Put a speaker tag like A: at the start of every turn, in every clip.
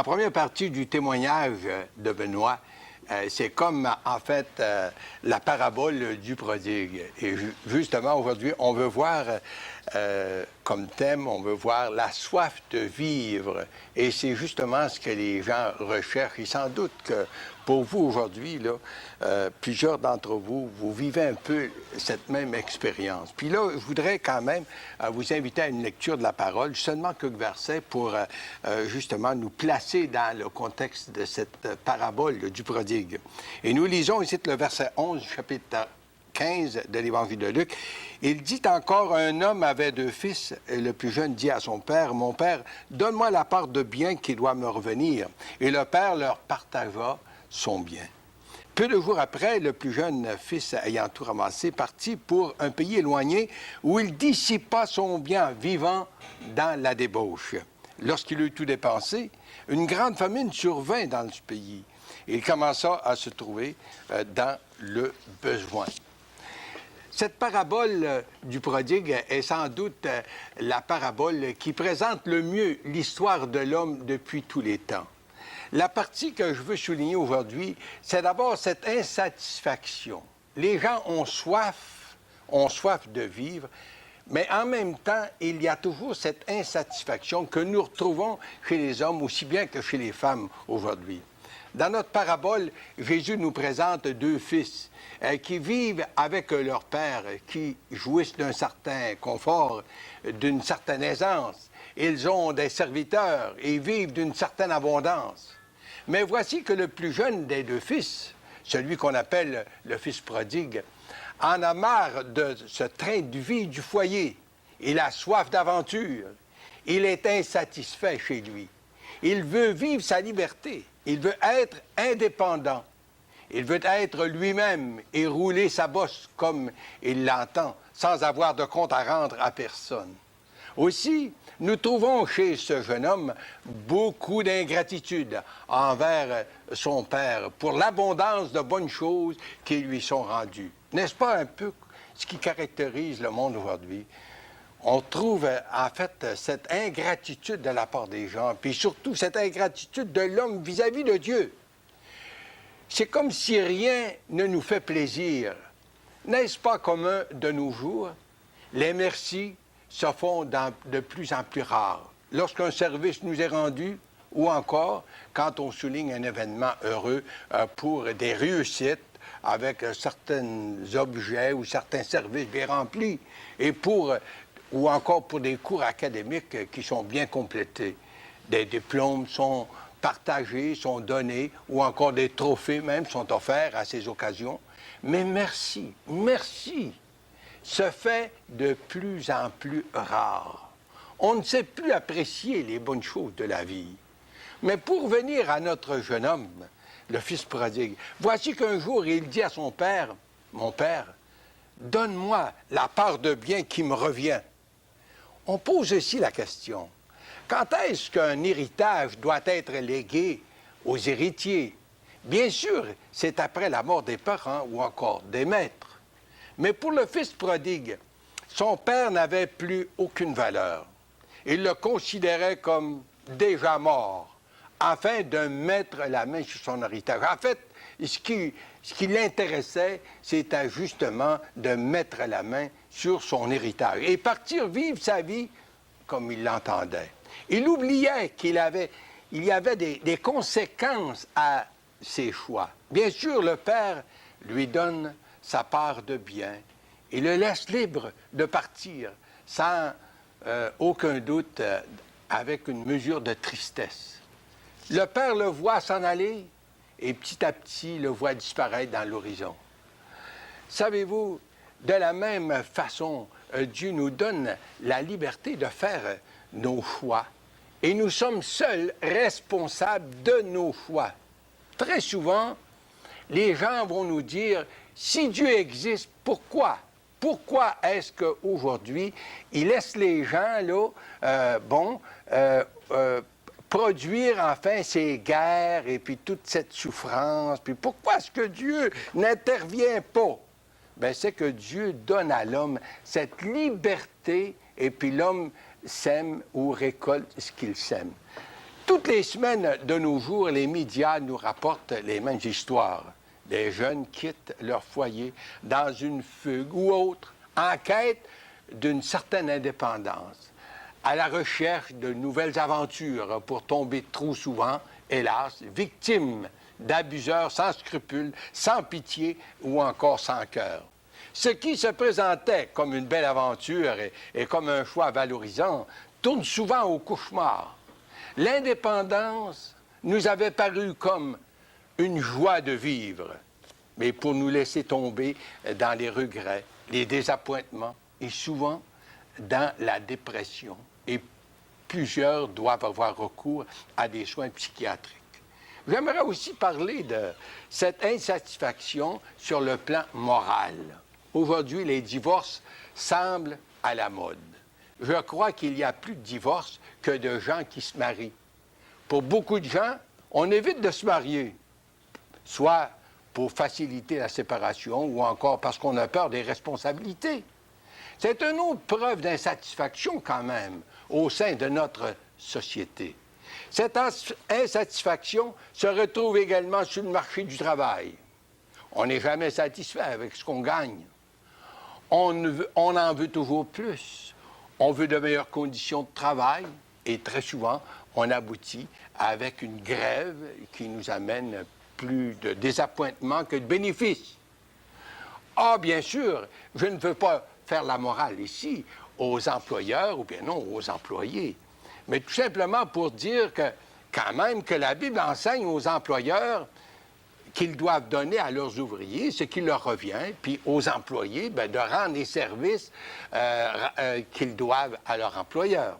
A: La première partie du témoignage de Benoît, c'est comme, en fait, la parabole du prodigue. Et justement, aujourd'hui, on veut voir, comme thème, on veut voir la soif de vivre. Et c'est justement ce que les gens recherchent. Et sans doute que pour vous, aujourd'hui, là, plusieurs d'entre vous, vous vivez un peu cette même expérience. Puis là, je voudrais quand même vous inviter à une lecture de la parole, seulement quelques versets pour justement nous placer dans le contexte de cette parabole du prodigue. Et nous lisons ici le verset 11 du chapitre 15 de l'Évangile de Luc. Il dit encore, un homme avait 2 fils, et le plus jeune dit à son père, « Mon père, donne-moi la part de bien qui doit me revenir. » Et le père leur partagea son bien. Peu de jours après, le plus jeune fils, ayant tout ramassé, partit pour un pays éloigné où il dissipa son bien vivant dans la débauche. Lorsqu'il eut tout dépensé, une grande famine survint dans ce pays. Il commença à se trouver dans le besoin. Cette parabole du prodigue est sans doute la parabole qui présente le mieux l'histoire de l'homme depuis tous les temps. La partie que je veux souligner aujourd'hui, c'est d'abord cette insatisfaction. Les gens ont soif de vivre, mais en même temps, il y a toujours cette insatisfaction que nous retrouvons chez les hommes aussi bien que chez les femmes aujourd'hui. Dans notre parabole, Jésus nous présente 2 fils qui vivent avec leur père, qui jouissent d'un certain confort, d'une certaine aisance. Ils ont des serviteurs et vivent d'une certaine abondance. Mais voici que le plus jeune des 2 fils, celui qu'on appelle le fils prodigue, en a marre de ce train de vie du foyer. Il a soif d'aventure. Il est insatisfait chez lui. Il veut vivre sa liberté. Il veut être indépendant. Il veut être lui-même et rouler sa bosse comme il l'entend, sans avoir de compte à rendre à personne. Aussi, nous trouvons chez ce jeune homme beaucoup d'ingratitude envers son père pour l'abondance de bonnes choses qui lui sont rendues. N'est-ce pas un peu ce qui caractérise le monde aujourd'hui? On trouve en fait cette ingratitude de la part des gens, puis surtout cette ingratitude de l'homme vis-à-vis de Dieu. C'est comme si rien ne nous fait plaisir. N'est-ce pas commun de nos jours? Les merci se font de plus en plus rares. Lorsqu'un service nous est rendu, ou encore quand on souligne un événement heureux pour des réussites avec certains objets ou certains services bien remplis, et ou encore pour des cours académiques qui sont bien complétés. Des diplômes sont partagés, sont donnés, ou encore des trophées même sont offerts à ces occasions. Mais merci se fait de plus en plus rare. On ne sait plus apprécier les bonnes choses de la vie. Mais pour venir à notre jeune homme, le fils prodigue, voici qu'un jour il dit à son père, « Mon père, donne-moi la part de bien qui me revient. » On pose aussi la question, quand est-ce qu'un héritage doit être légué aux héritiers? Bien sûr, c'est après la mort des parents ou encore des maîtres. Mais pour le fils prodigue, son père n'avait plus aucune valeur. Il le considérait comme déjà mort, afin de mettre la main sur son héritage. En fait, ce qui l'intéressait, c'était justement de mettre la main sur son héritage et partir vivre sa vie comme il l'entendait. Il oubliait qu'il y avait des conséquences à ses choix. Bien sûr, le père lui donne sa part de bien et le laisse libre de partir sans aucun doute, avec une mesure de tristesse. Le père le voit s'en aller et petit à petit le voit disparaître dans l'horizon. Savez-vous, de la même façon, Dieu nous donne la liberté de faire nos choix et nous sommes seuls responsables de nos choix. Très souvent, les gens vont nous dire, si Dieu existe, pourquoi? Pourquoi est-ce qu'aujourd'hui, il laisse les gens là, produire enfin ces guerres et puis toute cette souffrance? Puis pourquoi est-ce que Dieu n'intervient pas? Bien, c'est que Dieu donne à l'homme cette liberté et puis l'homme sème ou récolte ce qu'il sème. Toutes les semaines de nos jours, les médias nous rapportent les mêmes histoires. Les jeunes quittent leur foyer dans une fugue ou autre, en quête d'une certaine indépendance, à la recherche de nouvelles aventures pour tomber trop souvent, hélas, victimes d'abuseurs sans scrupules, sans pitié ou encore sans cœur. Ce qui se présentait comme une belle aventure et comme un choix valorisant tourne souvent au cauchemar. L'indépendance nous avait paru comme une joie de vivre, mais pour nous laisser tomber dans les regrets, les désappointements et souvent dans la dépression. Et plusieurs doivent avoir recours à des soins psychiatriques. J'aimerais aussi parler de cette insatisfaction sur le plan moral. Aujourd'hui, les divorces semblent à la mode. Je crois qu'il y a plus de divorces que de gens qui se marient. Pour beaucoup de gens, on évite de se marier, soit pour faciliter la séparation ou encore parce qu'on a peur des responsabilités. C'est une autre preuve d'insatisfaction quand même au sein de notre société. Cette insatisfaction se retrouve également sur le marché du travail. On n'est jamais satisfait avec ce qu'on gagne. On en veut toujours plus. On veut de meilleures conditions de travail et très souvent, on aboutit avec une grève qui nous amène plus de désappointement que de bénéfices. Ah, bien sûr, je ne veux pas faire la morale ici aux employeurs ou bien non aux employés, mais tout simplement pour dire que quand même que la Bible enseigne aux employeurs qu'ils doivent donner à leurs ouvriers ce qui leur revient, puis aux employés de rendre les services qu'ils doivent à leur employeur.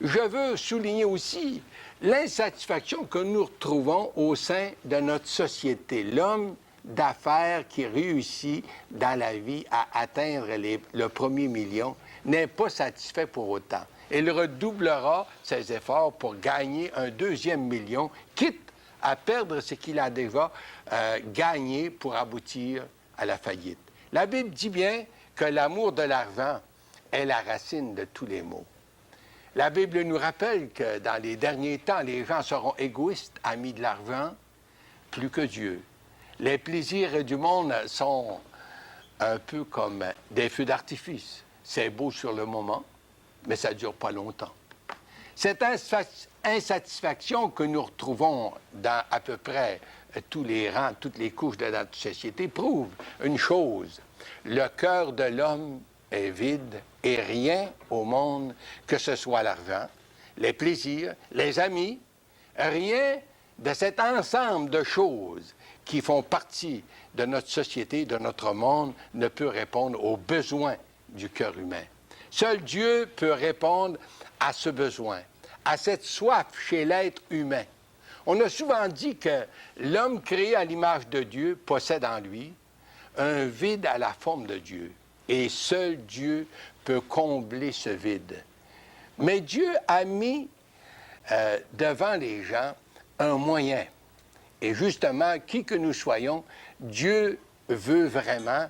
A: Je veux souligner aussi l'insatisfaction que nous retrouvons au sein de notre société. L'homme d'affaires qui réussit dans la vie à atteindre le premier million n'est pas satisfait pour autant. Il redoublera ses efforts pour gagner un deuxième million, quitte à perdre ce qu'il a déjà gagné pour aboutir à la faillite. La Bible dit bien que l'amour de l'argent est la racine de tous les maux. La Bible nous rappelle que dans les derniers temps, les gens seront égoïstes, amis de l'argent, plus que Dieu. Les plaisirs du monde sont un peu comme des feux d'artifice. C'est beau sur le moment, mais ça ne dure pas longtemps. Cette insatisfaction que nous retrouvons dans à peu près tous les rangs, toutes les couches de notre société prouve une chose. Le cœur de l'homme est vide et rien au monde, que ce soit l'argent, les plaisirs, les amis, rien de cet ensemble de choses qui font partie de notre société, de notre monde, ne peut répondre aux besoins du cœur humain. Seul Dieu peut répondre à ce besoin, à cette soif chez l'être humain. On a souvent dit que l'homme créé à l'image de Dieu possède en lui un vide à la forme de Dieu. Et seul Dieu peut combler ce vide. Mais Dieu a mis devant les gens un moyen. Et justement, qui que nous soyons, Dieu veut vraiment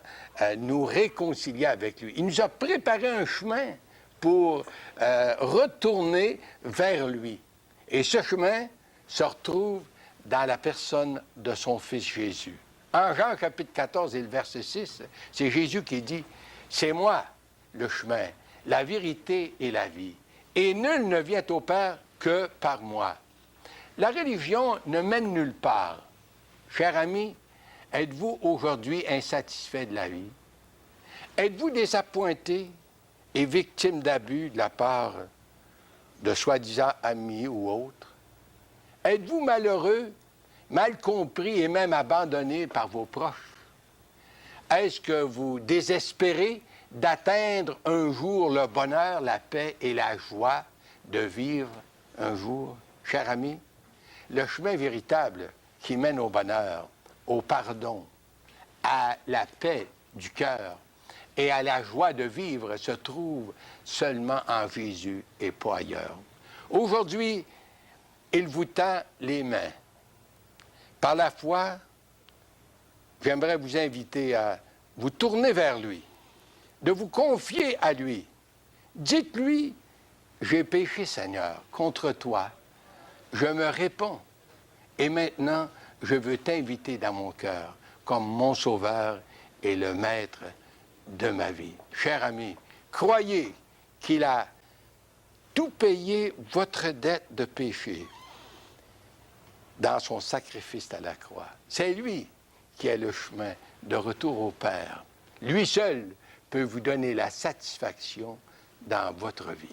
A: nous réconcilier avec lui. Il nous a préparé un chemin pour retourner vers lui. Et ce chemin se retrouve dans la personne de son Fils Jésus. En Jean chapitre 14 et le verset 6, c'est Jésus qui dit « C'est moi le chemin, la vérité et la vie. Et nul ne vient au Père que par moi. » La religion ne mène nulle part. Cher ami, êtes-vous aujourd'hui insatisfait de la vie? Êtes-vous désappointé et victime d'abus de la part de soi-disant amis ou autres? Êtes-vous malheureux, mal compris et même abandonné par vos proches? Est-ce que vous désespérez d'atteindre un jour le bonheur, la paix et la joie de vivre un jour? Cher ami, le chemin véritable qui mène au bonheur, au pardon, à la paix du cœur et à la joie de vivre se trouve seulement en Jésus et pas ailleurs. Aujourd'hui, il vous tend les mains. Par la foi, j'aimerais vous inviter à vous tourner vers lui, de vous confier à lui. Dites-lui, j'ai péché, Seigneur, contre toi. je me réponds. Et maintenant, je veux t'inviter dans mon cœur comme mon sauveur et le maître de ma vie. Cher ami, croyez qu'il a tout payé votre dette de péché dans son sacrifice à la croix. C'est lui qui est le chemin de retour au Père. Lui seul peut vous donner la satisfaction dans votre vie.